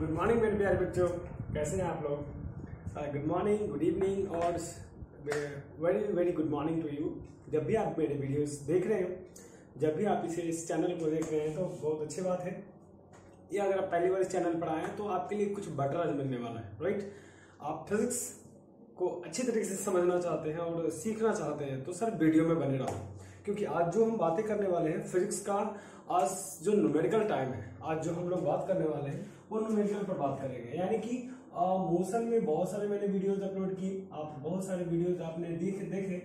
Good morning मेरे प्यारे बच्चों, कैसे हैं आप लोग? गुड मॉर्निंग, गुड इवनिंग और very very good morning to you. जब भी आप मेरे वीडियोस देख रहे हैं, जब भी आप इस चैनल को देख रहे हैं तो बहुत अच्छी बात है। या अगर आप पहली बार इस चैनल पर आए हैं तो आपके लिए कुछ बेटर आज मिलने वाला है, राइट? आप फिजिक्स को अच्छी तरीके से समझना चाहते हैं और सीखना चाहते हैं तो सर वीडियो में बने रहो, क्योंकि आज जो हम बातें करने वाले हैं फिजिक्स का, आज जो न्यूमेरिकल टाइम है, आज जो हम लोग बात करने वाले हैं वो न्यूमेरिकल पर बात करेंगे। यानी कि मोशन में बहुत सारे मैंने वीडियोस अपलोड की, आप बहुत सारे वीडियोस आपने देखे,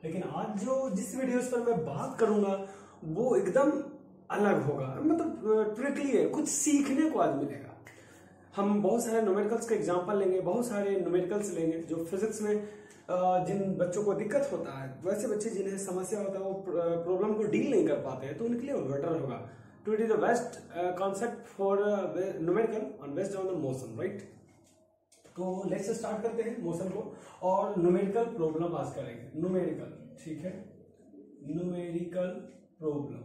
लेकिन आज जो जिस वीडियोस पर मैं बात करूंगा वो एकदम अलग होगा, मतलब ट्रिकली है, कुछ सीखने को आज मिलेगा। हम बहुत सारे न्यूमेरिकल्स का एग्जांपल लेंगे, बहुत सारे न्यूमेरिकल्स लेंगे जो फिजिक्स में जिन बच्चों को दिक्कत होता है, वैसे बच्चे जिन्हें समस्या होता है, वो प्रॉब्लम को डील नहीं कर पाते हैं, तो उनके लिए बेटर होगा to it is the best concept for numerical on based on the motion, right? तो लेट्स स्टार्ट करते हैं मोशन को और न्यूमेरिकल प्रॉब्लम आज करेंगे। न्यूमेरिकल, ठीक है, न्यूमेरिकल प्रॉब्लम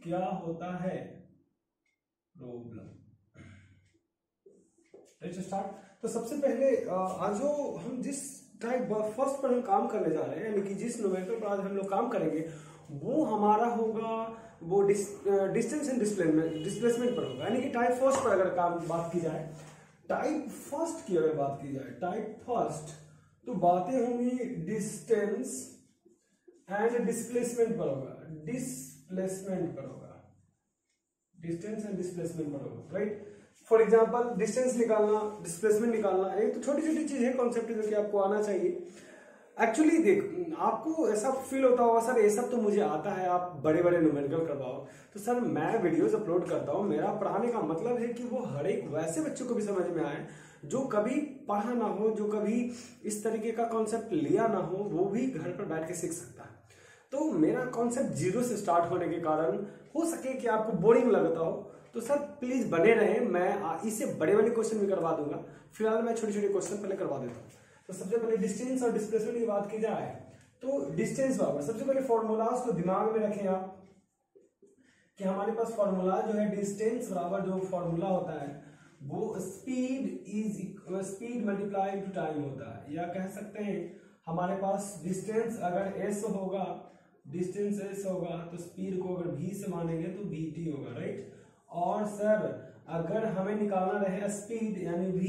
क्या होता है? Problem, let's start. तो सबसे पहले आज जो हम जिस टाइप फर्स्ट पर हम काम करने जा रहे हैं, यानी कि जिस न्यूमेरिकल पर आज हम लोग काम करेंगे वो हमारा होगा वो डिस्टेंस एंड डिस्प्लेसमेंट पर होगा। यानी कि टाइप फर्स्ट पर अगर बात की जाए, टाइप फर्स्ट की अगर बात की जाए, टाइप फर्स्ट, तो बातें होंगी डिस्टेंस एंड डिस्प्लेसमेंट पर होगा, डिस्प्लेसमेंट पर होगा, डिस्टेंस एंड डिस्प्लेसमेंट पर होगा, राइट? फॉर एग्जाम्पल डिस्टेंस निकालना, डिस्प्लेसमेंट निकालना, एक तो छोटी छोटी चीज है, कॉन्सेप्ट जो कि आपको आना चाहिए। एक्चुअली देख, आपको ऐसा फील होता होगा सर ये सब तो मुझे आता है, आप बड़े बड़े न्यूमेरिकल करवाओ। तो सर मैं वीडियोस अपलोड करता हूँ, मेरा पढ़ाने का मतलब है कि वो हर एक वैसे बच्चों को भी समझ में आए जो कभी पढ़ा ना हो, जो कभी इस तरीके का कॉन्सेप्ट लिया ना हो, वो भी घर पर बैठ के सीख सकता है। तो मेरा कॉन्सेप्ट जीरो से स्टार्ट होने के कारण हो सके कि आपको बोरिंग लगता हो, तो सर प्लीज बने रहें, मैं इससे बड़े वाले क्वेश्चन भी करवा दूंगा। फिलहाल मैं छोटे छोटे क्वेश्चन पहले करवा देता हूँ। तो सबसे पहले डिस्टेंस और डिस्प्लेसमेंट की बात की जाए तो डिस्टेंस बराबर, सबसे पहले फॉर्मूलाज को दिमाग में रखें आप कि हमारे पास फॉर्मूला जो है डिस्टेंस बराबर जो फॉर्मूला होता है वो स्पीड मल्टीप्लाई टू टाइम होता है, या कह सकते हैं हमारे पास डिस्टेंस अगर s होगा, डिस्टेंस s होगा तो स्पीड को अगर v से मानेंगे तो vt होगा, राइट? और सर अगर हमें निकालना रहे स्पीड यानी v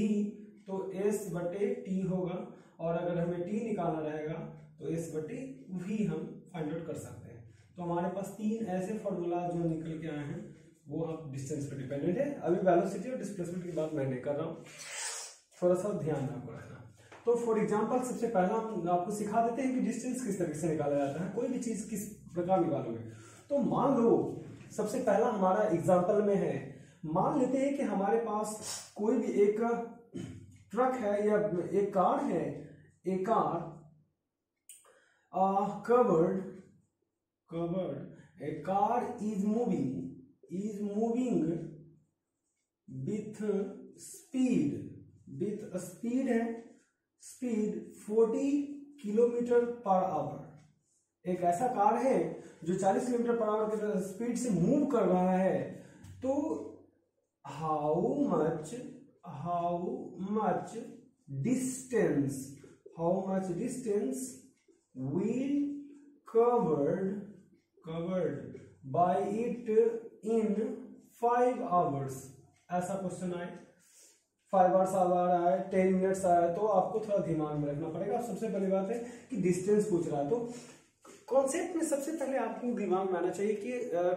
तो s बटे t होगा, और अगर हमें t निकालना रहेगा तो s बटे v हम फाइंड आउट कर सकते हैं। तो हमारे पास तीन ऐसे फॉर्मूला जो निकल के आए हैं वो हम डिस्टेंस पर डिपेंडेंट है। अभी वेलोसिटी और डिस्प्लेसमेंट की बात मैं नहीं कर रहा हूँ, थोड़ा सा ध्यान में आपको रखना। तो फॉर एग्जाम्पल सबसे पहला हम आपको सिखा देते हैं कि डिस्टेंस किस तरीके से निकाला जाता है, कोई भी चीज किस प्रकार निकालोगे। तो मान लो सबसे पहला हमारा एग्जाम्पल में है, मान लेते हैं कि हमारे पास कोई भी एक ट्रक है या एक कार है, एक car covered a car is moving with speed है, स्पीड 40 किलोमीटर पर आवर। एक ऐसा कार है जो 40 किलोमीटर पर आवर के स्पीड से मूव कर रहा है, तो how much distance will covered by it in 5 hours। ऐसा क्वेश्चन आए, 5 आवर्स आ रहा है, 10 मिनट्स आ रहा है, तो आपको थोड़ा दिमाग में रखना पड़ेगा। सबसे पहली बात है कि डिस्टेंस पूछ रहा है, तो कॉन्सेप्ट में सबसे पहले आपको दिमाग में आना चाहिए कि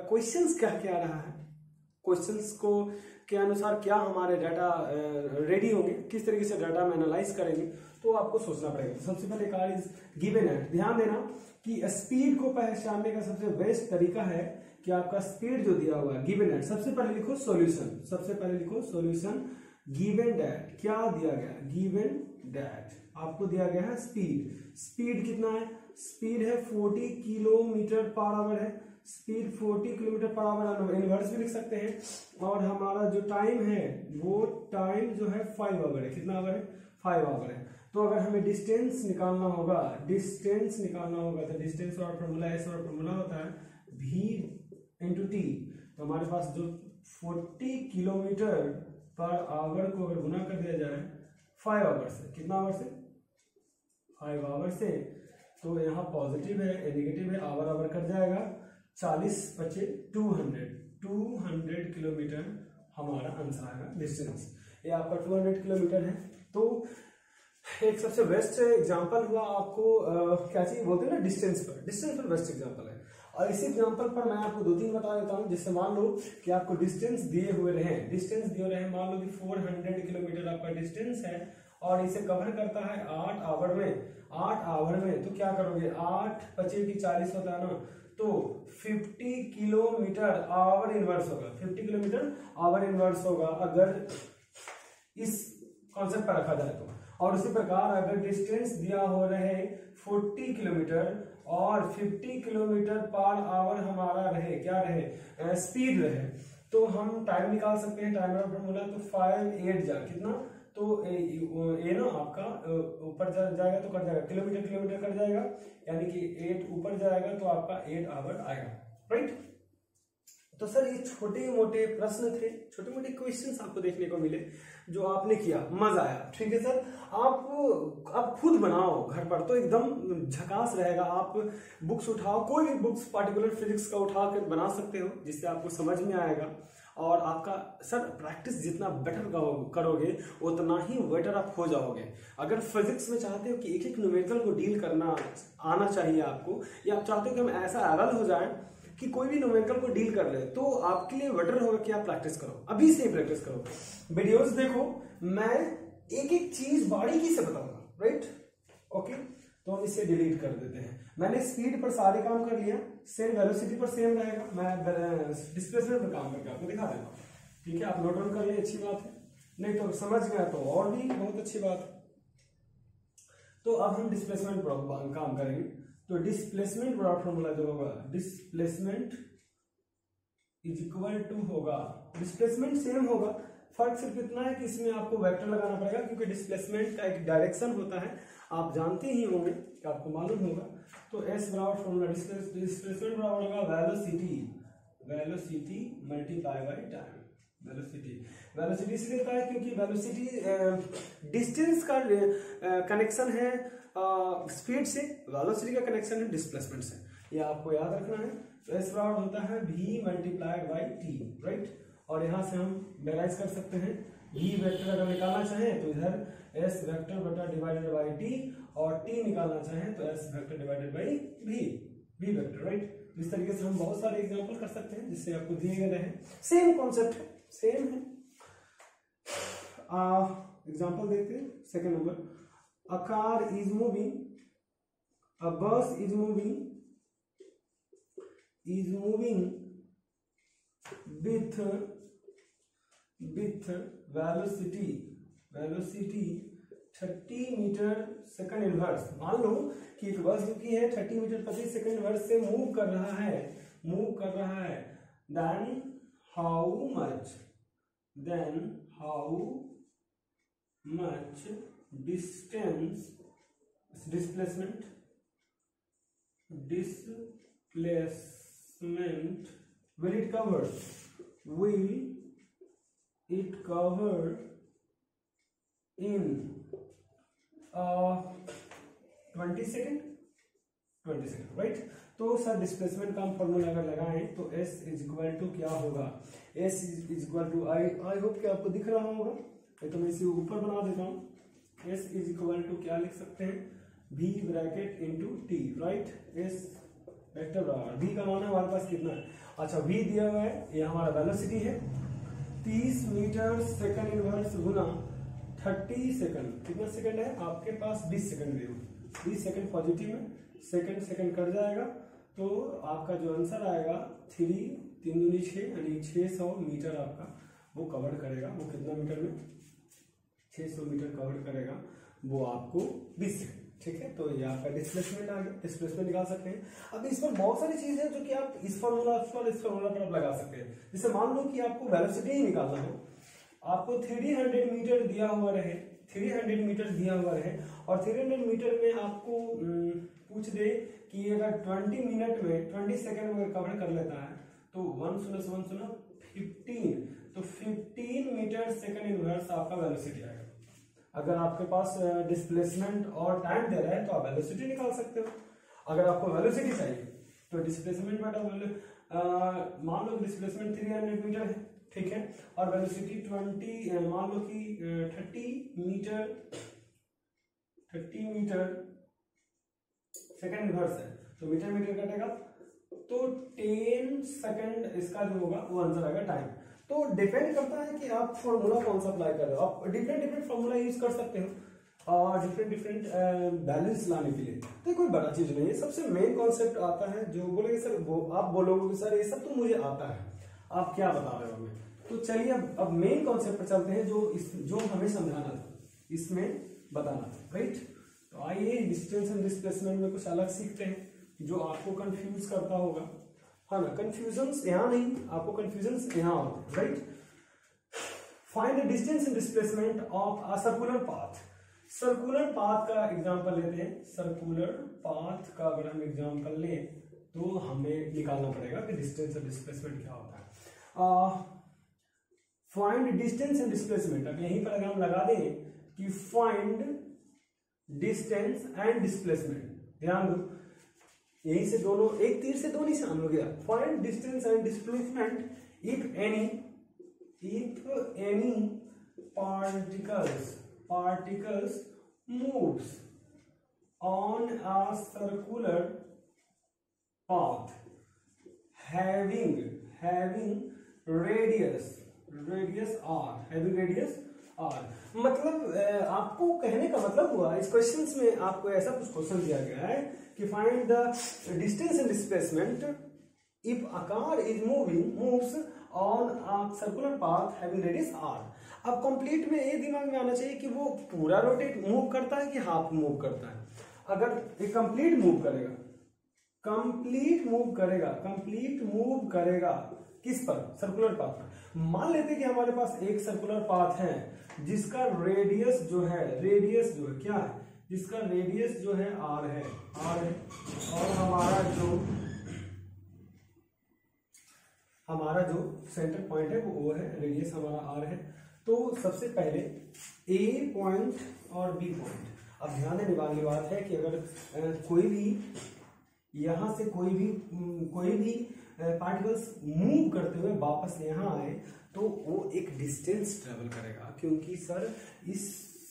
क्वेश्चंस क्या क्या रहा है, क्वेश्चंस को के अनुसार क्या हमारे डाटा रेडी होंगे, किस तरीके से डाटा में एनालाइज करेंगे, तो आपको सोचना पड़ेगा। सबसे पहले कार इज गिवन है, ध्यान देना कि स्पीड को पहचानने का सबसे बेस्ट तरीका है कि आपका स्पीड जो दिया हुआ है गिवन है, सबसे पहले लिखो सॉल्यूशन, सबसे पहले लिखो सॉल्यूशन गिवन दैट, क्या दिया गया, गिवन दैट आपको दिया गया है स्पीड कितना है, स्पीड है 40 किलोमीटर पर आवर है, speed 40 kilometre per hour, inverse भी लिख सकते हैं। और हमारा जो टाइम है वो टाइम जो है 5 आवर है, कितना आवर है, 5 आवर है। तो अगर हमें डिस्टेंस निकालना होगा तो डिस्टेंस और फॉर्मूला एस और फॉर्मूला होता है v इंटू टी। तो हमारे पास जो 40 किलोमीटर पर आवर को अगर गुना कर दिया जाए 5 आवर से, कितना आवर से? 5 आवर से, तो यहाँ पॉजिटिव है, नेगेटिव है, आवर आवर कट जाएगा, 40 बचे 200 किलोमीटर हमारा आंसर आएगा डिस्टेंस। ये आपका 200 किलोमीटर है। तो एक सबसे बेस्ट एग्जांपल हुआ आपको क्या चीज बोलते हैं ना, डिस्टेंस पर बेस्ट एग्जांपल है। और इसी एग्जांपल पर मैं आपको 2-3 बता देता हूँ, जिससे मान लो कि आपको डिस्टेंस दिए हुए रहे, मान लो कि 400 किलोमीटर आपका डिस्टेंस है और इसे कवर करता है 8 आवर में। तो क्या करोगे, 8 बचे की 40 होता है ना, तो 50 किलोमीटर आवर इनवर्स होगा, 50 किलोमीटर आवर इनवर्स होगा अगर इस कॉन्सेप्ट पर रखा जाए तो। और उसी प्रकार अगर डिस्टेंस दिया हो रहे 40 किलोमीटर और 50 किलोमीटर पर आवर हमारा रहे, क्या रहे, स्पीड रहे, तो हम टाइम निकाल सकते हैं। टाइम का फॉर्मूला तो 5 8 जा कितना, तो ए ना आपका ऊपर जाएगा तो कट जाएगा, किलोमीटर कट जाएगा, यानी कि 8 ऊपर जाएगा तो आपका 8 आवर आएगा, राइट। तो सर ये छोटे मोटे प्रश्न थे, छोटे मोटे क्वेश्चंस आपको देखने को मिले जो आपने किया, मजा आया, ठीक है सर। आप खुद बनाओ घर पर तो एकदम झकास रहेगा। आप बुक्स उठाओ, कोई भी बुक्स पार्टिकुलर फिजिक्स का उठा कर बना सकते हो, जिससे आपको समझ में आएगा। और आपका सर प्रैक्टिस जितना बेटर करोगे उतना ही बेटर आप हो जाओगे। अगर फिजिक्स में चाहते हो कि एक एक न्यूमेरिकल को डील करना आना चाहिए आपको, या आप चाहते हो कि हम ऐसा एवल हो जाए कि कोई भी न्यूमेरिकल को डील कर ले, तो आपके लिए बेटर होगा कि आप प्रैक्टिस करो, अभी से प्रैक्टिस करो, वीडियोस देखो। मैं एक एक चीज बारीकी से बताऊंगा, राइट, ओके। तो हम इसे डिलीट कर देते हैं। मैंने स्पीड पर सारे काम कर लिया, सेम वेलोसिटी पर सेम रहेगा, मैं डिस्प्लेसमेंट पर काम करके आपको दिखा देता हूँ, ठीक है। आप नोट डाउन कर लिए, अच्छी बात है, नहीं तो समझ गया तो और भी बहुत अच्छी बात है। तो अब हम डिस्प्लेसमेंट पर काम करेंगे। तो डिस्प्लेसमेंट बड़ा फॉर्मूला जो होगा, डिस्प्लेसमेंट इज इक्वल टू होगा, डिस्प्लेसमेंट सेम होगा, फर्क सिर्फ इतना है कि इसमें आपको वेक्टर लगाना पड़ेगा, क्योंकि डिस्प्लेसमेंट का एक डायरेक्शन होता है, आप जानते ही होंगे, कि आपको मालूम होगा। तो एस बराबर फॉर्मूला डिस्प्लेसमेंट बराबर होगा velocity multiply by time. Velocity इसलिए होता है क्योंकि वेलोसिटी डिस्टेंस का कनेक्शन है स्पीड से, वेलोसिटी का कनेक्शन है डिस्प्लेसमेंट से, ये आपको याद रखना है। तो एस बराबर होता है v multiplied by T, right. और यहाँ से हम रियलाइज कर सकते हैं v वेक्टर अगर निकालना चाहें तो इधर s वेक्टर बटा डिवाइडेड बाई t, और t निकालना चाहें तो s vector divided by v vector, right. इस तरीके से हम बहुत सारे एग्जांपल कर सकते हैं जिससे आपको दिए गए हैं, सेम कॉन्सेप्ट है, सेम है। एग्जांपल देखते हैं, second number, a car is moving, a bus is moving with velocity 30 metre second inverse. मान लो कि एक बस जो की है 30 मीटर प्रति सेकंड इनवर्स से मूव कर रहा है, then how much displacement will it cover in 20 second, right. तो सर डिस्प्लेसमेंट का हम फॉर्मूला अगर लगाएं तो S इज इक्वल टू क्या होगा, S is equal to I hope कि आपको दिख रहा होगा, तो मैं इसे ऊपर बना देता हूं। S इज इक्वल टू क्या लिख सकते हैं, V bracket into T, right. S vector बराबर V का मान हमारे पास कितना है, अच्छा V दिया हुआ है, ये हमारा वेलोसिटी है 30 मीटर सेकंड इनवर्स गुना 30 सेकंड, कितना सेकंड है आपके पास, 20 सेकंड दे, 20 सेकंड पॉजिटिव में, सेकंड कट जाएगा, तो आपका जो आंसर आएगा 3 3 दूनी 6 यानी 600 मीटर आपका वो कवर करेगा। वो कितना मीटर में, 600 मीटर कवर करेगा वो आपको 20 सेकंड, ठीक है। तो ये आपका डिस्प्लेसमेंट आ गया, डिस्प्लेसमेंट निकाल सकते हैं। अब इसमें बहुत सारी चीजें हैं जो कि आप इस फॉर्मूला पर आप लगा सकते हैं। जैसे मान लो कि आपको वेलोसिटी ही निकालना हो, आपको 300 मीटर दिया हुआ रहे, 300 मीटर दिया हुआ रहे, और 300 मीटर में आपको पूछ दे कि अगर 20 मिनट में 20 सेकंड में कवर कर लेता है तो 1 सुना 15, तो 15 मीटर इनवर्स सेकंड इनवर्स आपका वेलोसिटी आएगा। अगर आपके पास डिस्प्लेसमेंट और टाइम दे रहा है तो आप वेलोसिटी निकाल सकते हो। अगर आपको वेलोसिटी चाहिए तो डिस्प्लेसमेंट बटा मान लो डिस्प्लेसमेंट 300 मीटर है, ठीक है, और वेलोसिटी 20 मान लो कि 30 मीटर सेकंड इनवर्स है, तो मीटर मीटर कटेगा तो 10 सेकंड इसका जो होगा वो आंसर आएगा टाइम। तो डिपेंड करता है कि आप फॉर्मूला कौन सा अप्लाई कर रहे हो। आप डिफरेंट डिफरेंट फॉर्मूला यूज कर सकते हो और डिफरेंट डिफरेंट बैलेंस लाने के लिए, तो कोई बड़ा चीज नहीं है। सबसे मेन कॉन्सेप्ट आता है जो बोलेंगे सर वो आप बोलोगे कि सर ये सब तो मुझे आता है, आप क्या बता रहे हो हमें। तो चलिए अब मेन कॉन्सेप्ट पर चलते हैं जो हमें समझाना था, इसमें बताना था, राइट। तो आइए डिस्टेंस एंड डिस्प्लेसमेंट में कुछ अलग सीखते हैं जो आपको कंफ्यूज करता होगा, है ना। कंफ्यूजन यहाँ नहीं, आपको कंफ्यूजन यहाँ होते हैं, right. Find the distance and displacement of a circular path. Circular path का एग्जांपल लेते हैं। सर्कुलर पाथ का अगर हम एग्जांपल लें तो हमें निकालना पड़ेगा कि डिस्टेंस और डिस्प्लेसमेंट क्या होता है। फाइंड डिस्टेंस एंड डिस्प्लेसमेंट, अब यहीं पर अगर हम लगा दें कि फाइंड डिस्टेंस एंड डिस्प्लेसमेंट, ध्यान दो यहीं से दोनों एक तीर से दो निशान हो गया। Find distance and displacement if any particles moves on a circular path having radius r। मतलब आपको कहने का मतलब हुआ इस क्वेश्चंस में आपको ऐसा कुछ क्वेश्चन दिया गया है कि find the distance and displacement if a car is moves on a circular path having radius r। अब कंप्लीट में ये दिमाग में आना चाहिए कि वो पूरा रोटेट मूव करता है कि हाफ मूव करता है। अगर ये कंप्लीट मूव करेगा किस पर, सर्कुलर पाथ पर। मान लेते हैं कि हमारे पास एक सर्कुलर पाथ है जिसका रेडियस जो है क्या है, जिसका रेडियस जो है r है और हमारा जो सेंटर पॉइंट है वो है, रेडियस हमारा r है। तो सबसे पहले ए पॉइंट और बी पॉइंट, अब ध्यान देने वाली बात है कि अगर कोई भी यहां से कोई भी पार्टिकल्स मूव करते हुए वापस यहाँ आए तो वो एक डिस्टेंस ट्रेवल करेगा, क्योंकि सर इस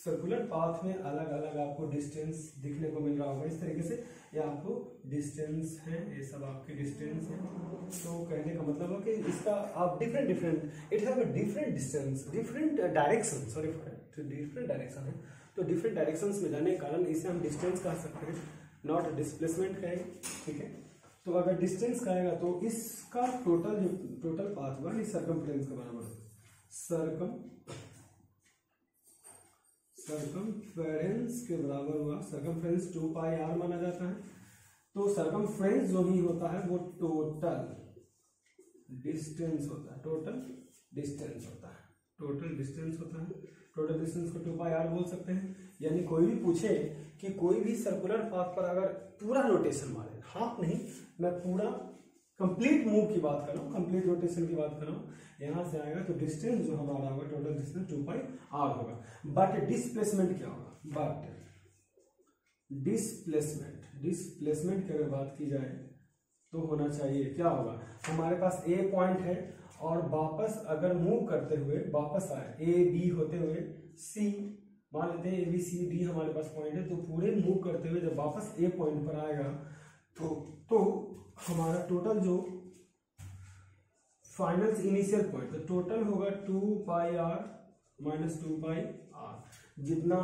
सर्कुलर पाथ में अलग अलग आपको डिस्टेंस दिखने को मिल रहा होगा इस तरीके से, ये आपको डिस्टेंस है, ये सब आपके डिस्टेंस है। तो कहने का मतलब है कि इसका आप different it have a different distance, different direction, sorry different direction है। तो डिफरेंट डायरेक्शंस में जाने के कारण इसे हम डिस्टेंस कह सकते हैं, नॉट डिस्प्लेसमेंट कहेंगे, ठीक है। तो अगर डिस्टेंस कहेगा तो इसका टोटल पाथ हुआ इस सर्कमफ्रेंस के बराबर, सर्कमफ्रेंस के बराबर हुआ। सर्कमफ्रेंस 2 पाई r माना जाता है। तो सर्कमफ्रेंस जो भी होता है वो टोटल डिस्टेंस होता है, टोटल डिस्टेंस को 2 पाई r बोल सकते हैं। यानी कोई भी पूछे कि कोई भी सर्कुलर पाथ पर अगर पूरा रोटेशन मारे, हाफ नहीं, मैं पूरा कंप्लीट मूव की बात कर रहा हूँ, कंप्लीट रोटेशन की बात कर रहा हूँ, यहां से आएगा तो डिस्टेंस जो हमारा होगा टोटल डिस्टेंस 2 पाई r होगा। बट डिस्प्लेसमेंट क्या होगा, डिस्प्लेसमेंट की अगर बात की जाए तो होना चाहिए क्या होगा, हमारे पास ए पॉइंट है और वापस अगर मूव करते हुए वापस आए ए बी होते हुए सी, मान लेते हैं ए बी सी डी हमारे पास पॉइंट है, तो पूरे मूव करते हुए जब वापस ए पॉइंट पर आएगा तो हमारा टोटल जो फाइनल इनिशियल पॉइंट, तो टोटल होगा 2 पाई r माइनस 2 पाई r, जितना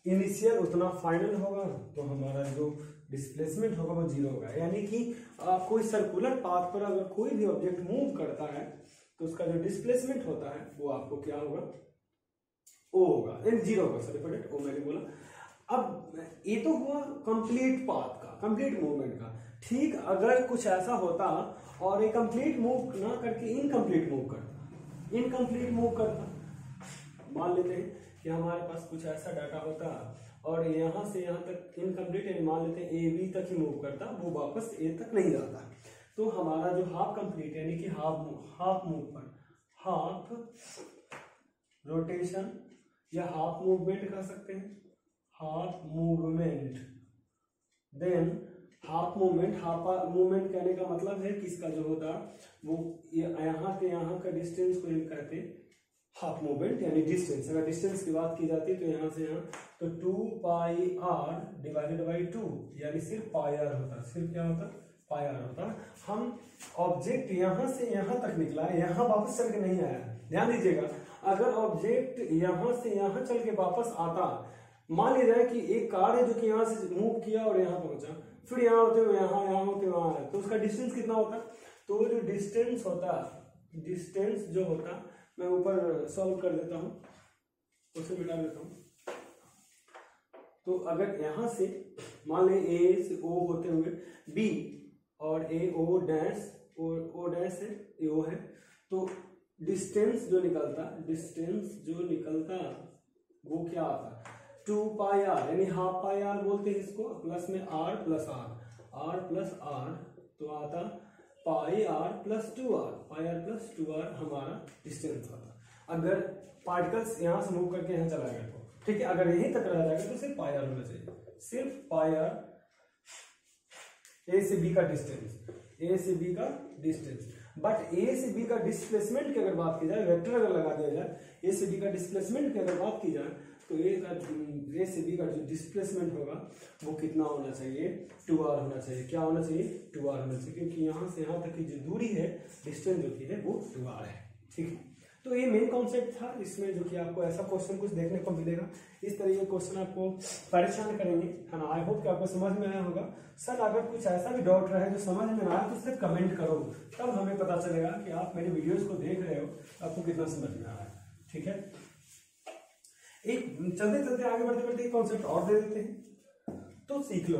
इनिशियल उतना फाइनल होगा। तो हमारा जो डिस्प्लेसमेंट होगा वो 0 होगा। यानी कि कोई सर्कुलर पाथ पर अगर कोई भी ऑब्जेक्ट मूव करता है तो उसका जो डिस्प्लेसमेंट होता है वो आपको क्या होगा, ओ होगा, 0 होगा, सॉरी फॉर ओ मैंने बोला। अब ये तो हुआ कंप्लीट पाथ का, कंप्लीट मूवमेंट का। ठीक, अगर कुछ ऐसा होता और ये कंप्लीट मूव ना करके इनकम्प्लीट मूव करता, मान लेते हैं कि हमारे पास कुछ ऐसा डाटा होता और यहाँ से यहाँ तक इनकम्प्लीट, यानी मान लेते हैं ए बी तक ही मूव करता, वो वापस ए तक नहीं जाता, तो हमारा जो हाफ कंप्लीट यानी कि हाफ मूव पर, हाफ रोटेशन या हाफ मूवमेंट कह सकते हैं, half movement. Than half movement कहने का मतलब है कि इसका जो होता वो यहाँ के यहाँ का डिस्टेंस को हम कहते हैं हाफ मूवमेंट यानी डिस्टेंस। अगर डिस्टेंस की बात की जाती है तो यहाँ से यहाँ तो 2 पाई आर डिवाइडेड बाई 2 यानी सिर्फ पाई आर होता, सिर्फ क्या होता, पाई आर होता। हम ऑब्जेक्ट यहाँ से यहाँ तक निकला, यहाँ वापस चल के नहीं आया। ध्यान दीजिएगा, अगर ऑब्जेक्ट यहाँ से यहाँ चल के वापस आता, मान लिया जाए कि एक कार है जो कि यहाँ से मूव किया और यहाँ पहुंचा, फिर यहाँ होते हुए यहाँ होते हुए वहां, तो उसका डिस्टेंस कितना होता, तो जो डिस्टेंस होता, डिस्टेंस जो होता, मैं ऊपर सॉल्व कर देता हूँ, उसे मिटा देता हूँ। तो अगर यहाँ से मान लें ए से ओ होते हुए बी और ए ओ डैश ओ डैश है, ए ओ है, तो डिस्टेंस जो निकलता वो क्या आता, 2 पाई आर यानी हाफ पाई आर बोलते हैं इसको, प्लस में आर प्लस आर, तो आता pi r plus 2r, pi r plus 2r हमारा डिस्टेंस आता। अगर पार्टिकल्स यहाँ से मूव करके यहाँ चला गया तो ठीक है, अगर यहीं तक रह जाएगा तो सिर्फ पाई आर होना चाहिए, सिर्फ पाई आर ए से बी का डिस्टेंस, ए से बी का डिस्टेंस। बट ए से बी का डिस्प्लेसमेंट की अगर बात की जाए, वेक्टर अगर लगा दिया जाए, ए से बी का डिस्प्लेसमेंट की अगर बात की जाए तो ए से बी का जो डिस्प्लेसमेंट होगा वो कितना होना चाहिए, 2r होना चाहिए। क्या होना चाहिए, 2r होना चाहिए, क्योंकि यहाँ से यहाँ तक की जो दूरी है, डिस्टेंस जो की है वो 2r है। ठीक है, तो ये मेन कॉन्सेप्ट था इसमें, जो कि आपको ऐसा क्वेश्चन कुछ देखने को मिलेगा, इस तरह के क्वेश्चन आपको परेशान करेंगे, है ना। आई होप कि आपको समझ में आया होगा। सर अगर कुछ ऐसा भी डाउट रहे जो समझ में ना आए तो उससे कमेंट करो, तब हमें पता चलेगा कि आप मेरे वीडियोस को देख रहे हो, आपको कितना समझ में आ रहा है। ठीक है, एक चलते चलते आगे बढ़ते बढ़ते एक कॉन्सेप्ट और दे देते हैं, तो सीख लो।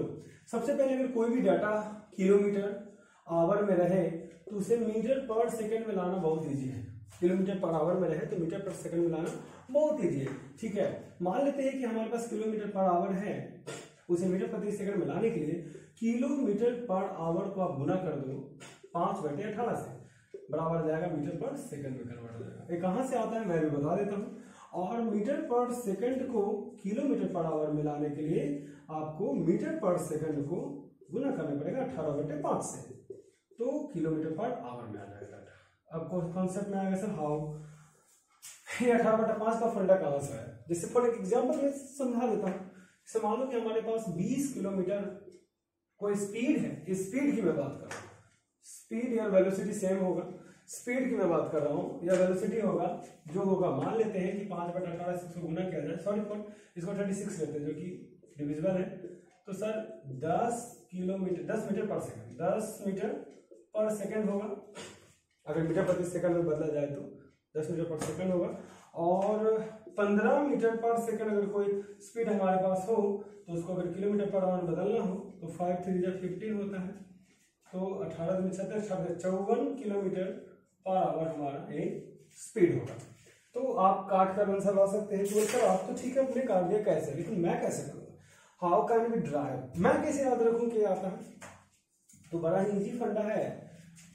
सबसे पहले अगर कोई भी डाटा किलोमीटर आवर में रहे तो उसे मीटर पर सेकंड में लाना बहुत ईजी है। किलोमीटर पर आवर में रहे तो मीटर पर सेकंड में लाना बहुत ईजी है। ठीक है, मान लेते हैं कि हमारे पास किलोमीटर पर आवर है, उसे मीटर प्रति सेकंड में लाने के लिए किलोमीटर पर आवर को आप गुना कर दो 5/18 से, बराबर आ जाएगा मीटर पर सेकंड में कन्वर्ट हो जाएगा। ये कहाँ से आता है मैं भी बता देता हूँ। और मीटर पर सेकंड को किलोमीटर पर आवर में लाने के लिए आपको मीटर पर सेकंड को गुना करना पड़ेगा 18/5 से, तो किलोमीटर पर आवर में आ जाएगा। अब कॉन्सेप्ट में आएगा सर हाउ, ये 18/5 का फंडा कहाँ से है। जैसे फॉर एग्जाम्पल मैं समझा देता हूँ। जैसे मान लो कि हमारे पास 20 किलोमीटर कोई स्पीड है, स्पीड की मैं बात कर रहा हूँ, स्पीड या वेलोसिटी सेम होगा, स्पीड की मैं बात कर रहा हूँ या वेलोसिटी होगा जो होगा, मान लेते हैं कि 5/18 से इसको गुना किया जाए, सॉरी फॉर इसको 36 लेते हैं जो कि डिविजिबल है, तो सर 10 मीटर पर सेकंड, 10 मीटर पर सेकंड होगा। अगर मीटर प्रति सेकंड में बदला जाए तो 10 मीटर पर सेकंड होगा। और 15 मीटर पर सेकंड अगर कोई स्पीड हमारे पास हो तो उसको अगर किलोमीटर पर आवर बदलना हो तो 5 3 15 होता है, तो 18 में 54 किलोमीटर पर आवर हमारा एक स्पीड होगा। तो आप काट कर आंसर ला सकते हैं। तो सर आप तो ठीक है अपने काट दिया, कैसे, लेकिन मैं कैसे करूँगा, हाउ कैन वी ड्राइव, मैं कैसे याद रखूँ कि आता है। तो बड़ा ही इजी फंडा है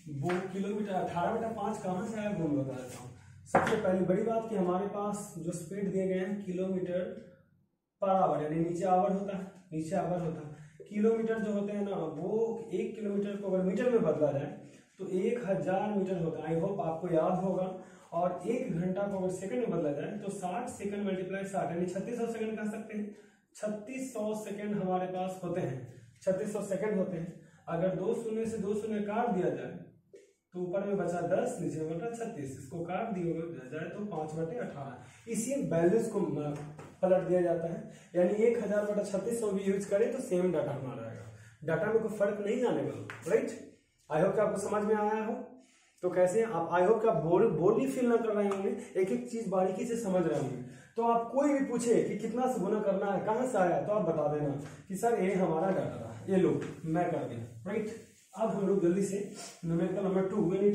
वो, किलोमीटर 18/5 कहाँ से आया वो मैं बता देता हूँ। सबसे पहली बड़ी बात कि हमारे पास जो स्पीड दिए गए हैं किलोमीटर पर आवर, यानी नीचे आवर होता है, नीचे आवर होता है। किलोमीटर जो होते हैं ना वो 1 किलोमीटर को अगर मीटर में बदला जाए तो 1000 मीटर होता है। आई होप आपको याद होगा। और 1 घंटा को अगर सेकंड में बदला जाए तो 60 सेकंड मल्टीप्लाई 60 यानी 3600 सेकंड कह सकते हैं। 3600 सेकंड हमारे पास होते हैं, 3600 सेकंड होते हैं। अगर 2 शून्य से 2 शून्य काट दिया जाए तो ऊपर में बचा 10, नीचे में बचा 36, इसको काट दिया जाए तो 5/18। इसी वैल्यूज को पलट दिया जाता है, यानी 1000/3600 भी यूज करें तो सेम डाटा हमारा आएगा, डाटा में कोई फर्क नहीं आने वाला। राइट, आई होप कि आपको समझ में आया हो। तो कैसे आप, आई होप कि आप बोली फील ना कर रहे होंगे, एक एक चीज बारीकी से समझ रहे होंगे। तो आप कोई भी पूछे कि कितना से गुना करना है, कहाँ से आया, तो आप बता देना कि सर ये हमारा डाटा था, ये लो मैं कर दिया। राइट, अब हम लोग जल्दी से न्यूमेरिकल नंबर 2 यानी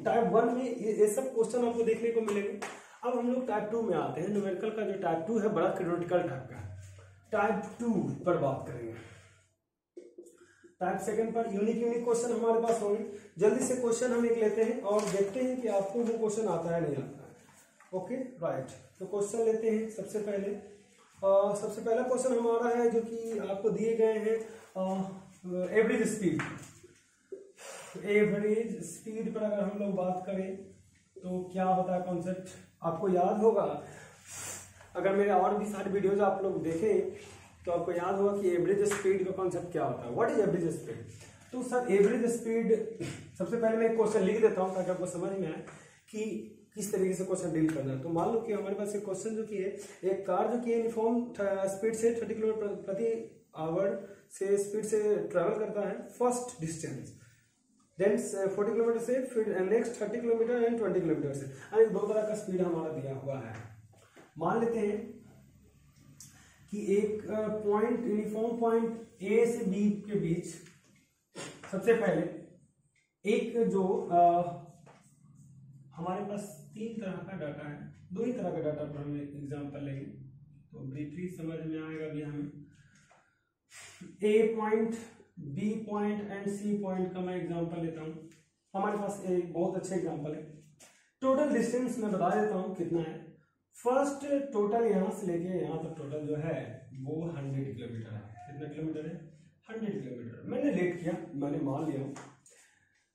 टाइप 1 में ये सब क्वेश्चन आपको देखने को मिलेंगे। अब हम लोग टाइप 2 में आते हैं। न्यूमेरिकल का जो टाइप 2 है बड़ा क्रिटिकल टाइप का है। टाइप 2 पर बात करेंगे। टाइप सेकंड पर यूनिक क्वेश्चन हमारे पास होंगे। जल्दी से क्वेश्चन हम एक लेते हैं और देखते हैं कि आपको वो क्वेश्चन आता है नहीं आता है। Okay right. तो क्वेश्चन लेते हैं सबसे पहले। सबसे पहला क्वेश्चन हमारा है जो कि आपको दिए गए हैं एवरेज स्पीड। एवरेज स्पीड पर अगर हम लोग बात करें तो क्या होता है कॉन्सेप्ट, आपको याद होगा, अगर मेरे और भी सारे वीडियोज आप लोग देखें तो आपको याद होगा कि एवरेज स्पीड का कॉन्सेप्ट क्या होता है। What is average speed? तो सर एवरेज स्पीड, सबसे पहले मैं एक क्वेश्चन लिख देता हूँ ताकि आपको समझ में आए कि किस तरीके से क्वेश्चन डील करना है। तो मान लो कि हमारे पास एक क्वेश्चन जो कि है, एक कार जो कि यूनिफॉर्म स्पीड से 30 किलोमीटर प्रति आवर से स्पीड से ट्रेवल करता है फर्स्ट डिस्टेंस, देन 40 किलोमीटर से, फिर नेक्स्ट 30 किलोमीटर एंड 20 किलोमीटर से। यानी दो तरह का स्पीड हमारा दिया हुआ है। मान लेते हैं कि एक पॉइंट, यूनिफॉर्म पॉइंट ए से बी के बीच सबसे पहले एक जो हमारे पास 3 तरह का डाटा है, 2 ही तरह का डाटा पर हम एग्जांपल लेंगे तो ब्रीफली समझ में आएगा भी हमें। A point, B point and C point का मैं एग्जांपल लेता हूं। हमारे पास एक बहुत अच्छा एग्जांपल है। टोटल डिस्टेंस मैं बता देता हूं कितना है। फर्स्ट टोटल यहां से लेके यहां तक टोटल जो है वो 100 किलोमीटर है। कितना किलोमीटर है? 100 किलोमीटर। मैंने लेट किया, मैंने मान लिया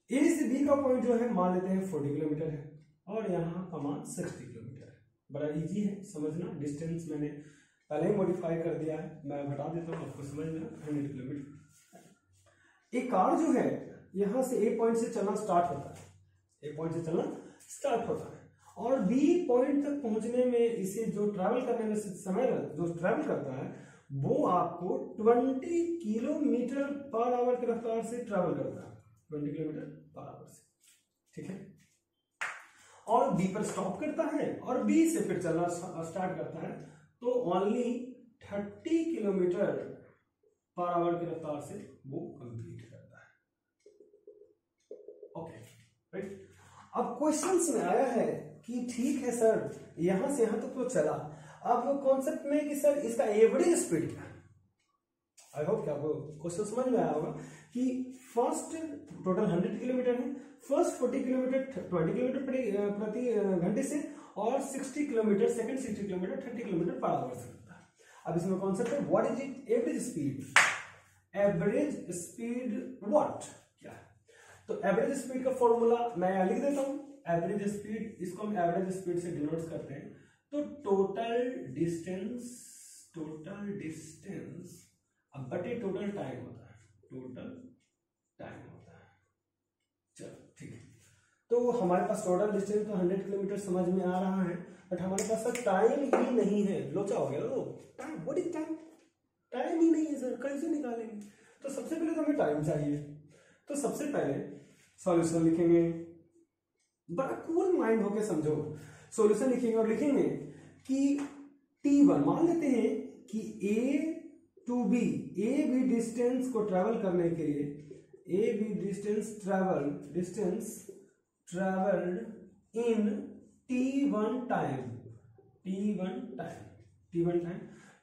ए से बी का पॉइंट जो है मान लेते हैं 40 किलोमीटर है और यहाँ का मान 60 किलोमीटर है। बड़ा इजी है समझना। डिस्टेंस मैंने पहले ही मॉडिफाई कर दिया है, मैं बता देता हूँ आपको समझ में। 100 किलोमीटर। एक कार जो है यहाँ से ए पॉइंट से चलना स्टार्ट होता है, ए पॉइंट से चलना स्टार्ट होता है और बी पॉइंट तक पहुंचने में इसे जो ट्रैवल करने में समय जो ट्रैवल करता है वो आपको 20 किलोमीटर पर आवर की रफ्तार से ट्रैवल करता है, 20 किलोमीटर पर आवर से, ठीक है। और बी पर स्टॉप करता है और बी से फिर चलना स्टार्ट करता है तो ओनली 30 किलोमीटर पर आवर की रफ्तार से वो कंप्लीट करता है। Okay right. अब क्वेश्चंस में आया है कि ठीक है सर यहां से यहां तक तो चला, अब कॉन्सेप्ट में कि सर इसका एवरेज स्पीड क्या है। आई होप कि आपको क्वेश्चन समझ में आया होगा कि फर्स्ट टोटल 100 किलोमीटर है, फर्स्ट 40 किलोमीटर 20 किलोमीटर प्रति घंटे से और 60 kilometre, second 60 kilometre 30 kilometre per hour से होता है। अब इसमें कॉन्सेप्ट है what is it average speed. Average speed what क्या है? तो एवरेज स्पीड का फॉर्मूला मैं यहां लिख देता हूं। एवरेज स्पीड, इसको हम एवरेज स्पीड से डिनोट करते हैं। तो टोटल डिस्टेंस अब बटे टोटल टाइम होता है, टोटल टाइम होता है। चलो ठीक है। तो हमारे पास टोटल डिस्टेंस तो 100 किलोमीटर समझ में आ रहा है, बट हमारे पास सर टाइम ही नहीं है। लोचा हो गया time. What is time? Time ही नहीं है सर, कैसे निकालेंगे? तो सबसे पहले तो हमें टाइम चाहिए। तो सबसे पहले सॉल्यूशन लिखेंगे, बड़ा कूल माइंड होके समझो। सॉल्यूशन लिखेंगे और लिखेंगे कि T1 मान लेते हैं कि A to B, A B distance को ट्रेवल करने के लिए, A B distance travelled in T1 time,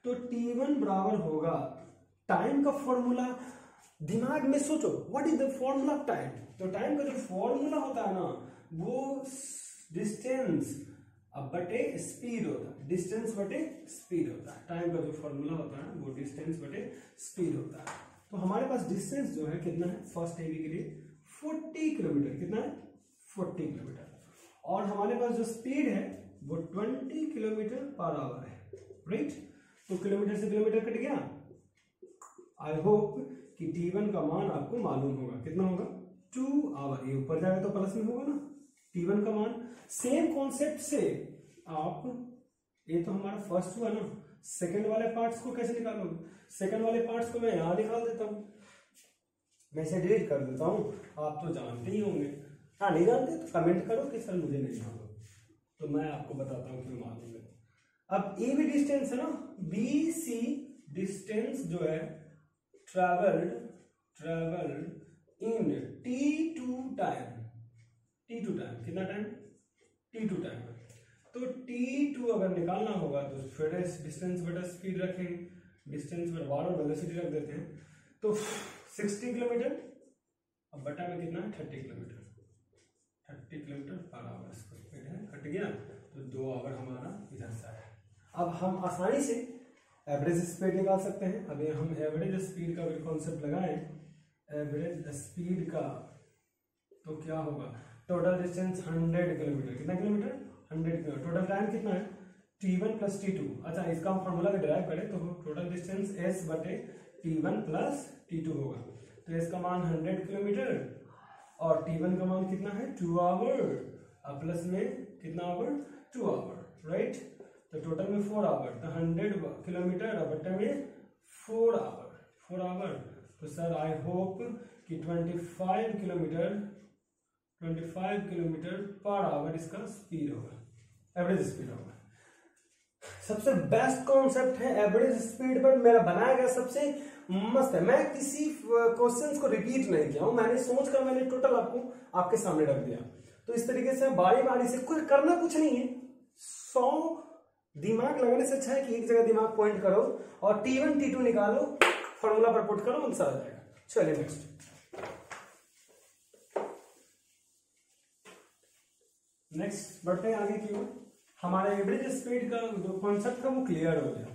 तो T1 बराबर होगा टाइम का फॉर्मूला। दिमाग में सोचो what is the formula of time. तो टाइम का जो फॉर्मूला होता है ना वो डिस्टेंस अब बटे स्पीड होता है, डिस्टेंस बटे स्पीड होता है। टाइम का जो फॉर्मूला होता है वो डिस्टेंस बटे स्पीड होता है। तो हमारे पास डिस्टेंस जो है कितना है फर्स्ट एबी के लिए 40 किलोमीटर। कितना है? 40 किलोमीटर। और हमारे पास जो स्पीड है वो 20 किलोमीटर पर आवर है, राइट। तो किलोमीटर से किलोमीटर कट गया। आई होप कि T1 का मान आपको मालूम होगा। कितना होगा? 2 आवर। ये ऊपर जाएगा तो प्लस में होगा ना T1 का मान। सेम कॉन्सेप्ट से आप, ये तो हमारा फर्स्ट हुआ ना, सेकंड वाले पार्ट्स को कैसे निकालोगे? सेकंड वाले पार्ट्स को मैं यहां निकाल देता हूं, मैं इसे डिलीट कर देता हूं। आप तो जानते ही होंगे। हाँ नहीं जानते तो कमेंट करो कि सर मुझे नहीं मालूम, तो मैं आपको बताता हूं क्यों मालूम है। अब ए भी डिस्टेंस है ना, बी सी डिस्टेंस जो है ट्रेवल्ड इन T2 टाइम। कितना टाइम? T2 time. तो T2 अगर निकालना होगा तो फिर डिस्टेंस बटा स्पीड रखेंगे, डिस्टेंस बटा और वेलोसिटी रख देते हैं। तो 60 किलोमीटर अब बटा में कितना है 30 kilometre, 30 kilometre per hour speed है, हट गया तो तो 2 आवर हमारा इधर से आया। अब हम आसानी से एवरेज स्पीड निकाल सकते हैं। अभी हम एवरेज स्पीड का अगर कॉन्सेप्ट लगाएं, एवरेज स्पीड का, तो क्या होगा, टोटल डिस्टेंस 100 किलोमीटर, कितना किलोमीटर, 100 किलोमीटर, टोटल टाइम कितना है, t1 प्लस t2। अच्छा, इसका हम फॉर्मूला डिराइव करें तो टोटल डिस्टेंस s बटे t1 प्लस t2 होगा। तो s का मान 100 किलोमीटर और t1 का मान कितना है, 2 आवर, अब प्लस में कितना आवर, 2 आवर, राइट। तो टोटल में 4 आवर, तो 100 किलोमीटर बटे में 4 आवर। तो सर आई होप कि 25 किलोमीटर पर आवर इसका स्पीड होगा, एवरेज स्पीड होगा। सबसे बेस्ट कॉन्सेप्ट है एवरेज स्पीड पर मेरा बनाया गया, सबसे मस्त है। मैं किसी क्वेश्चंस को रिपीट नहीं किया हूं, मैंने सोचकर मैंने टोटल आपको आपके सामने रख दिया। तो इस तरीके से बारी बारी से कुछ करना कुछ नहीं है, 100 दिमाग लगाने से अच्छा है कि एक जगह दिमाग पॉइंट करो और t1 t2 निकालो, फॉर्मूला पर पुट करो, आंसर आ जाएगा। चलिए नेक्स्ट, बढ़ते हैं आगे की ओर। हमारे एवरेज स्पीड का जो कॉन्सेप्ट था वो क्लियर हो गया।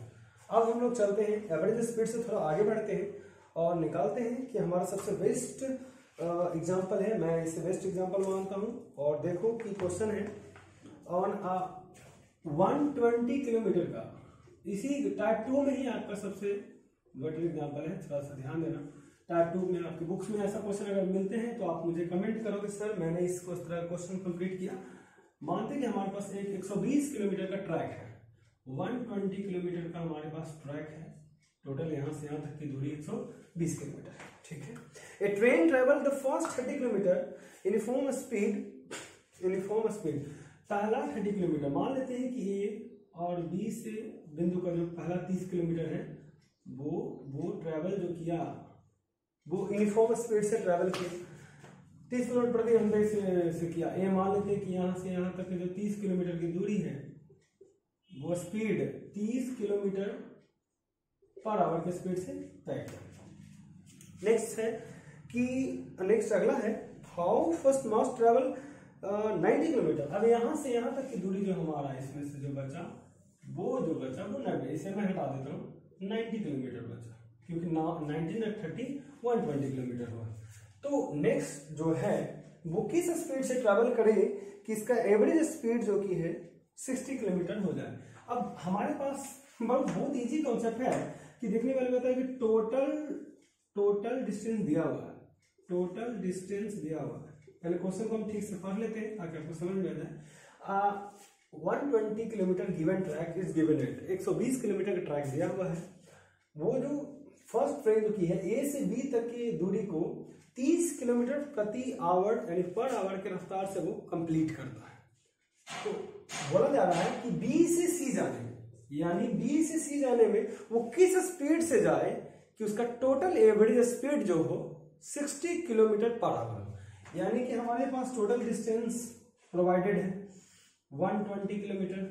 अब हम लोग चलते हैं एवरेज स्पीड से थोड़ा आगे बढ़ते हैं और निकालते हैं कि हमारा सबसे बेस्ट एग्जांपल है, मैं इसे बेस्ट एग्जांपल मानता हूं। और देखो कि क्वेश्चन है ऑन 120 किलोमीटर का, इसी टाइप 2 में ही आपका सबसे बेटर एग्जांपल है, थोड़ा सा ध्यान देना। टाइप 2 में आपकी बुक्स में ऐसा क्वेश्चन अगर मिलते हैं तो आप मुझे कमेंट करोगे सर मैंने इस तरह क्वेश्चन कंप्लीट किया। मानते कि हमारे पास एक 120 किलोमीटर का ट्रैक है, 120 किलोमीटर का हमारे पास ट्रैक है, टोटल यहाँ से यहाँ तक की दूरी 120 किलोमीटर है, ठीक है। A train travel the first 30 kilometre uniform speed, पहला 30 किलोमीटर, मान लेते हैं कि ए और बी से बिंदु का जो पहला 30 किलोमीटर है वो ट्रेवल जो किया वो यूनिफॉर्म स्पीड से ट्रेवल किया, 30 किलोमीटर प्रति घंटे से किया। ये मान लेते हैं कि यहाँ से यहाँ तक जो 30 किलोमीटर की दूरी है वो स्पीड 30 किलोमीटर पर आवर के स्पीड से तय किया। नेक्स्ट है कि नेक्स्ट अगला है how first mass travel 90 kilometre. अब यहाँ से यहाँ तक की दूरी जो हमारा है इसमें से जो बचा वो 90, इसे मैं हटा देता हूँ, 90 किलोमीटर बचा, क्योंकि 90 और 30 120 किलोमीटर हुआ। तो नेक्स्ट जो है वो किस स्पीड से ट्रैवल करे कि इसका एवरेज स्पीड जो की है 60 किलोमीटर हो जाए। अब हमारे पास बहुत इजी कॉन्सेप्ट है कि देखने वाले बताया कि टोटल डिस्टेंस दिया हुआ है, टोटल डिस्टेंस दिया हुआ है। पहले क्वेश्चन को हम ठीक से पढ़ लेते हैं ताकि आपको समझ में आ जाए। 120 kilometre given track is given at, 120 kilometre का ट्रैक दिया हुआ है। वो जो फर्स्ट ट्रेन जो की है ए से बी तक की दूरी को 30 किलोमीटर प्रति आवर यानी पर आवर के रफ्तार से वो कंप्लीट करता है। तो बोला जा रहा है कि बी से सी जाने में, यानी बी से सी जाने में वो किस स्पीड से जाए कि उसका टोटल एवरेज स्पीड जो हो 60 किलोमीटर पर आवर। यानी कि हमारे पास टोटल डिस्टेंस प्रोवाइडेड है 120 किलोमीटर,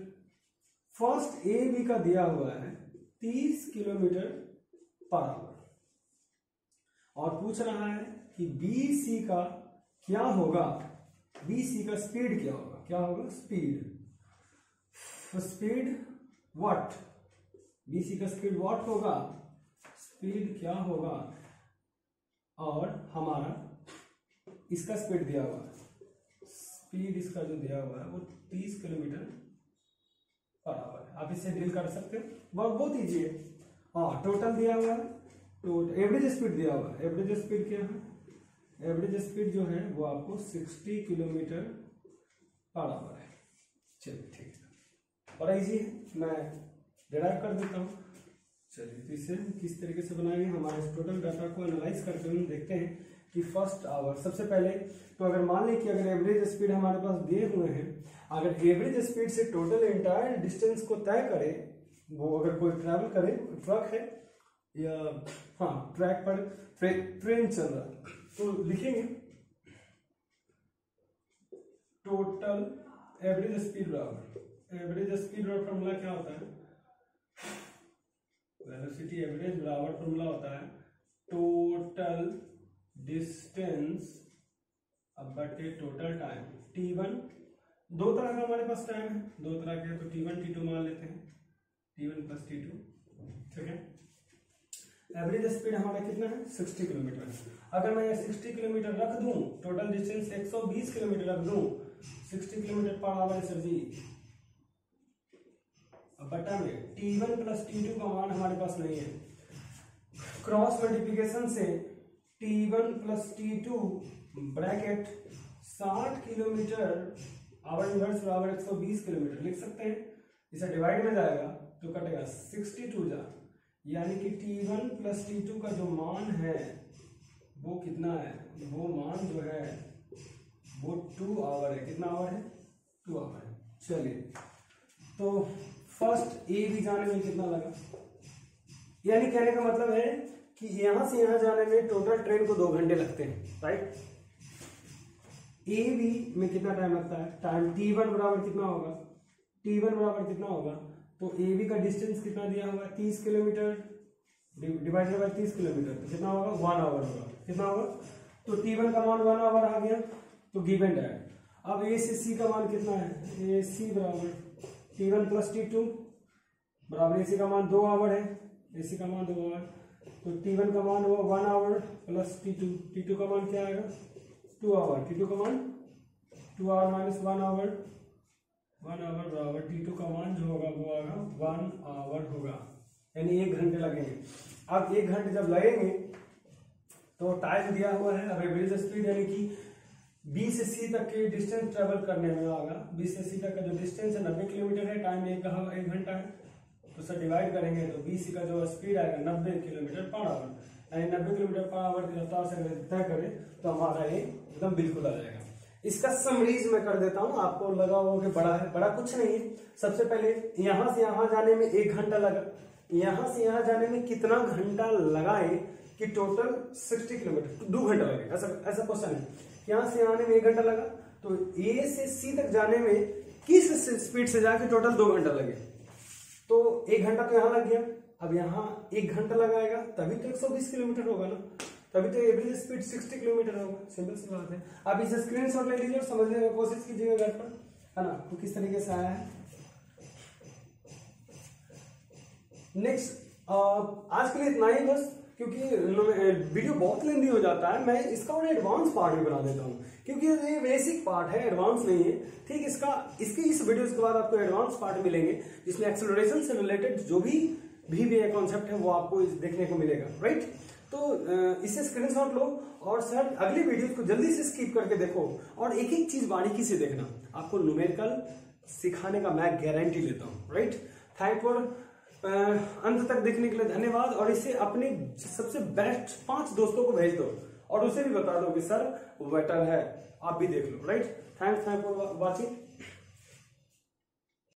फर्स्ट ए बी का दिया हुआ है 30 किलोमीटर पर आवर, और पूछ रहा है कि बी सी का क्या होगा, बी सी का स्पीड क्या होगा, क्या होगा स्पीड व्हाट, बी सी का स्पीड व्हाट होगा, स्पीड क्या होगा, और हमारा इसका स्पीड दिया हुआ है, स्पीड इसका जो दिया हुआ है वो 30 किलोमीटर पर आवर है। आप इससे डील कर सकते हैं, बहुत ईजी है। हाँ, टोटल दिया हुआ है, तो एवरेज स्पीड दिया हुआ है, एवरेज स्पीड क्या है, एवरेज स्पीड जो है वो आपको 60 किलोमीटर पर आवर है। चलिए ठीक है, बड़ा इजी है, मैं डिराइव कर देता हूँ। चलिए तो इसे किस तरीके से बनाएंगे, हमारे टोटल डाटा को एनालाइज करके हम देखते हैं कि फर्स्ट आवर सबसे पहले तो अगर मान लें कि अगर एवरेज स्पीड हमारे पास दिए हुए हैं, अगर एवरेज स्पीड से टोटल एंटायर डिस्टेंस को तय करे, वो अगर कोई ट्रैवल करे, ट्रक है या हाँ ट्रैक पर ट्रेन चल रहा है, तो लिखेंगे टोटल एवरेज स्पीड बराबर, एवरेज स्पीड बराबर फॉर्मूला क्या होता है, वेलोसिटी एवरेज बराबर फॉर्मूला होता है टोटल डिस्टेंस अब बटे टोटल टाइम, t1 दो तरह का हमारे पास टाइम है, दो तरह के, तो T1 T2 मान लेते हैं, T1 प्लस T2, ठीक है। एवरेज स्पीड हमारा कितना है 60 किलोमीटर। अगर मैं 60 किलोमीटर रख दूं, टोटल डिस्टेंस 120 किलोमीटर रख दूं, 60 किलोमीटर पर आवर सर जी, अब बटा में T1 प्लस T2 का मान हमारे पास नहीं है, क्रॉस मल्टीप्लिकेशन से T1 plus T2 bracket 60 kilometre our inverse बराबर 120 किलोमीटर लिख सकते हैं। इसे डिवाइड में जाएगा तो कटेगा 62 जा, यानी कि T1 प्लस T2 का जो मान है वो कितना है, वो मान जो है वो 2 आवर है। कितना आवर है, 2 आवर है। चलिए, तो फर्स्ट ए भी जाने में कितना लगा, यानी कहने का मतलब है कि यहां से यहां जाने में टोटल ट्रेन को 2 घंटे लगते हैं, राइट। ए बी में कितना टाइम लगता है, टाइम T1 बराबर कितना होगा, T1 बराबर कितना होगा, तो ए बी का डिस्टेंस कितना दिया हुआ है 30 किलोमीटर डिवाइडेड बाय 30 किलोमीटर, तो कितना होगा 1 आवर होगा। कितना होगा, तो T1 का मान 1 आवर आ गया, तो गिवन डेट। अब ए से सी का मान कितना है, ए सी बराबर T1 प्लस T2 बराबर ए सी का मान 2 आवर है, ए सी का मान 2 आवर, तो T1 का मान हुआ 1 आवर प्लस T2 का मान क्या आएगा 2 आवर, T2 का मान 2 आवर माइनस 1 आवर बराबर T2 का मान जो होगा वो आएगा 1 आवर होगा, यानी 1 घंटे लगेंगे। अब 1 घंटे जब लगेंगे तो टाइम दिया हुआ है, अब एवरेज स्पीड यानी कि बी से सी तक के डिस्टेंस ट्रेवल करने में आएगा, बी से सी तक का जो डिस्टेंस है 90 किलोमीटर है, टाइम 1 घंटा है, तो सर डिवाइड करेंगे तो बी सी का जो स्पीड आएगा 90 किलोमीटर पर आवर, यानी 90 किलोमीटर पर आवर की रफ्तार से तय करें तो हमारा ये एकदम बिल्कुल आ जाएगा। इसका समरीज मैं कर देता हूं, आपको लगा होगा कि बड़ा है, बड़ा कुछ नहीं है। सबसे पहले यहां से यहां जाने में 1 घंटा लगा, यहां से यहां जाने में कितना घंटा लगाए कि टोटल 60 किलोमीटर 2 घंटा लगे, ऐसा क्वेश्चन है। यहां से आने में 1 घंटा लगा, तो ए से सी तक जाने में किस स्पीड से जाके टोटल 2 घंटा लगे, तो 1 घंटा तो यहां लग गया। अब यहां 1 घंटा लगाएगा तभी तो 120 किलोमीटर होगा ना, तभी तो एवरेज स्पीड 60 किलोमीटर होगा, सिंपल सी बात है। अब इसे स्क्रीनशॉट ले लीजिए और समझने की कोशिश कीजिएगा घर पर, है ना, तो किस तरीके से आया है। नेक्स्ट, आज के लिए इतना ही बस, क्योंकि वीडियो बहुत लेंदी हो जाता है, मैं इसका और एडवांस पार्ट भी बना देता हूँ, क्योंकि ये बेसिक पार्ट है, एडवांस नहीं है, ठीक। इसके इस वीडियो के बाद आपको एडवांस पार्ट मिलेंगे जिसमें एक्सेलरेशन से रिलेटेड जो भी कॉन्सेप्ट है वो आपको देखने को मिलेगा, राइट। तो इसे स्क्रीनशॉट लो और सर अगली वीडियो को जल्दी से स्किप करके देखो और एक एक चीज बारीकी से देखना, आपको न्यूमेरिकल सिखाने का मैं गारंटी लेता हूँ, राइट। थैंक फॉर अंत तक देखने के लिए धन्यवाद, और इसे अपने सबसे बेस्ट 5 दोस्तों को भेज दो और उसे भी बता दो कि सर बेटर है, आप भी देख लो, राइट। Thanks for watching.